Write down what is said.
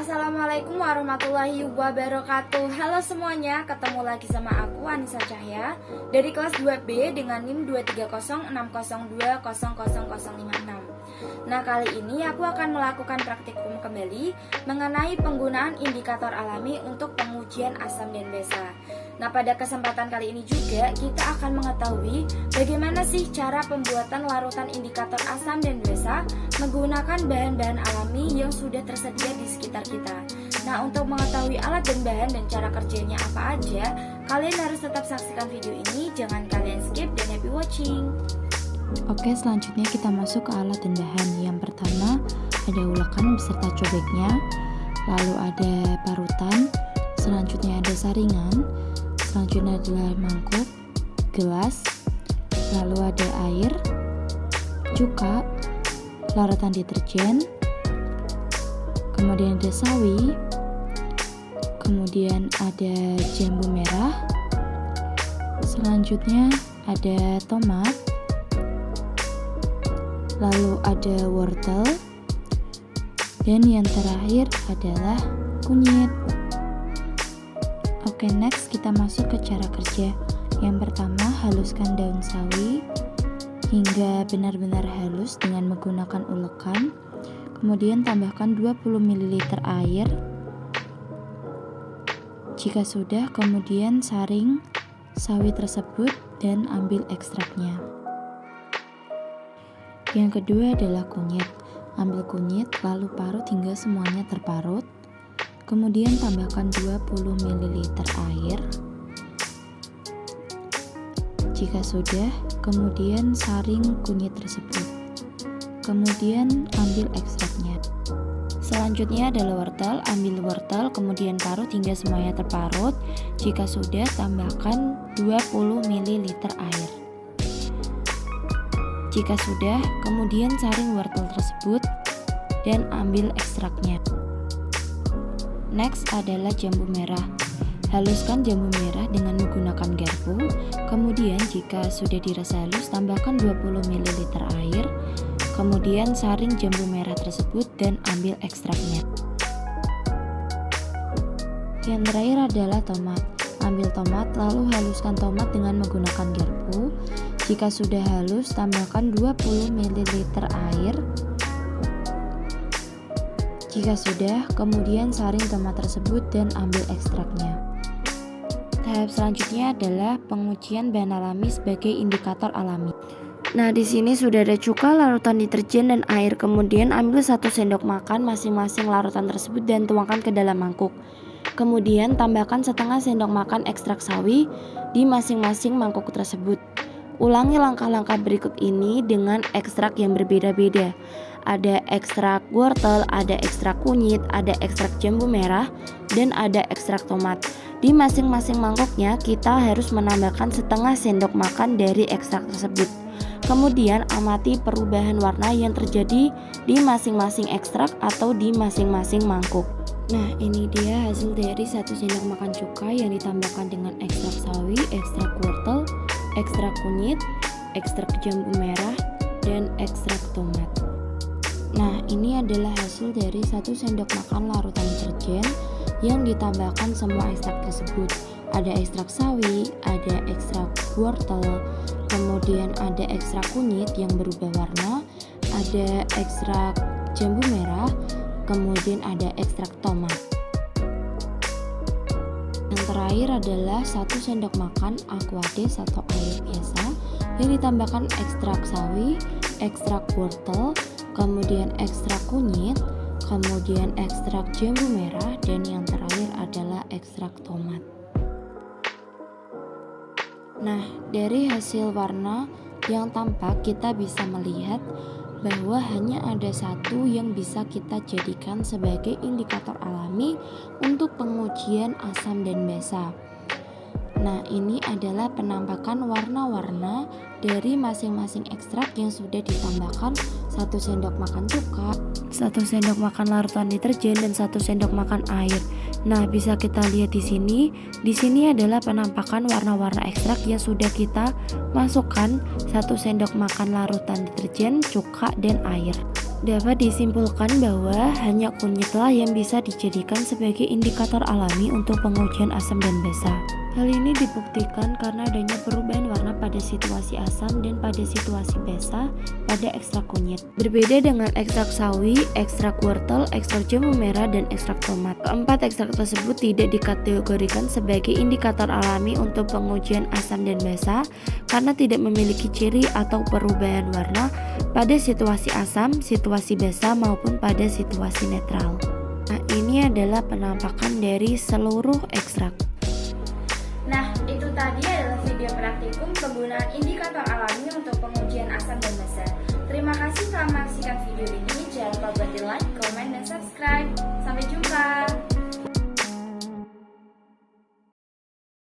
Assalamualaikum warahmatullahi wabarakatuh. Halo semuanya, ketemu lagi sama aku Anissa Cahya dari kelas 2B dengan NIM 23060200056. Nah, kali ini aku akan melakukan praktikum kembali mengenai penggunaan indikator alami untuk pengujian asam dan basa. Nah, pada kesempatan kali ini juga kita akan mengetahui bagaimana sih cara pembuatan larutan indikator asam dan basa menggunakan bahan-bahan alami yang sudah tersedia di sekitar kita. Nah, untuk mengetahui alat dan bahan dan cara kerjanya apa aja, kalian harus tetap saksikan video ini, jangan kalian skip dan happy watching. Oke, selanjutnya kita masuk ke alat dan bahan. Yang pertama ada ulekan beserta cobeknya, lalu ada parutan, selanjutnya ada saringan, selanjutnya adalah mangkuk, gelas, lalu ada air, cuka, larutan deterjen, kemudian ada sawi, kemudian ada jambu merah, selanjutnya ada tomat, lalu ada wortel, dan yang terakhir adalah kunyit. Oke, next kita masuk ke cara kerja. Yang pertama, haluskan daun sawi hingga benar-benar halus dengan menggunakan ulekan. Kemudian tambahkan 20 ml air. Jika sudah, kemudian saring sawi tersebut dan ambil ekstraknya. Yang kedua adalah kunyit. Ambil kunyit lalu parut hingga semuanya terparut. Kemudian tambahkan 20 ml air. Jika sudah, kemudian saring kunyit tersebut. Kemudian ambil ekstraknya. Selanjutnya adalah wortel. Ambil wortel, kemudian parut hingga semuanya terparut. Jika sudah, tambahkan 20 ml air. Jika sudah, kemudian saring wortel tersebut dan ambil ekstraknya. Next adalah jambu merah. Haluskan jambu merah dengan menggunakan garpu. Kemudian jika sudah dirasa halus, tambahkan 20 ml air. Kemudian saring jambu merah tersebut dan ambil ekstraknya. Yang terakhir adalah tomat. Ambil tomat lalu haluskan tomat dengan menggunakan garpu. Jika sudah halus, tambahkan 20 ml air. Jika sudah, kemudian saring tomat tersebut dan ambil ekstraknya. Tahap selanjutnya adalah pengujian bahan alami sebagai indikator alami. Nah, di sini sudah ada cuka, larutan deterjen dan air. Kemudian ambil 1 sendok makan masing-masing larutan tersebut dan tuangkan ke dalam mangkuk. Kemudian tambahkan setengah sendok makan ekstrak sawi di masing-masing mangkuk tersebut. Ulangi langkah-langkah berikut ini dengan ekstrak yang berbeda-beda. Ada ekstrak wortel, ada ekstrak kunyit, ada ekstrak jambu merah, dan ada ekstrak tomat. Di masing-masing mangkoknya kita harus menambahkan setengah sendok makan dari ekstrak tersebut. Kemudian amati perubahan warna yang terjadi di masing-masing ekstrak atau di masing-masing mangkuk. Nah, ini dia hasil dari 1 sendok makan cuka yang ditambahkan dengan ekstrak sawi, ekstrak wortel, ekstrak kunyit, ekstrak jambu merah, dan ekstrak tomat. Nah, ini adalah hasil dari 1 sendok makan larutan deterjen yang ditambahkan semua ekstrak tersebut. Ada ekstrak sawi, ada ekstrak wortel, kemudian ada ekstrak kunyit yang berubah warna, ada ekstrak jambu merah, kemudian ada ekstrak tomat. Yang terakhir adalah 1 sendok makan aquades atau air biasa yang ditambahkan ekstrak sawi, ekstrak wortel, kemudian ekstrak kunyit, kemudian ekstrak jambu merah, dan yang terakhir adalah ekstrak tomat. Nah, dari hasil warna yang tampak kita bisa melihat bahwa hanya ada satu yang bisa kita jadikan sebagai indikator alami untuk pengujian asam dan basa. Nah, ini adalah penampakan warna-warna dari masing-masing ekstrak yang sudah ditambahkan 1 sendok makan cuka, 1 sendok makan larutan deterjen, dan 1 sendok makan air. Nah, bisa kita lihat di sini. Di sini adalah penampakan warna-warna ekstrak yang sudah kita masukkan 1 sendok makan larutan deterjen, cuka, dan air. Dapat disimpulkan bahwa hanya kunyitlah yang bisa dijadikan sebagai indikator alami untuk pengujian asam dan basa. Hal ini dibuktikan karena adanya perubahan warna pada situasi asam dan pada situasi basa pada ekstrak kunyit. Berbeda dengan ekstrak sawi, ekstrak wortel, ekstrak jambu merah, dan ekstrak tomat. Keempat ekstrak tersebut tidak dikategorikan sebagai indikator alami untuk pengujian asam dan basa karena tidak memiliki ciri atau perubahan warna pada situasi asam, situasi basa, maupun pada situasi netral. Nah, ini adalah penampakan dari seluruh ekstrak. Nah, itu tadi adalah video praktikum penggunaan indikator alami untuk pengujian asam dan basa. Terima kasih telah menyaksikan video ini. Jangan lupa buat di like, comment, dan subscribe. Sampai jumpa.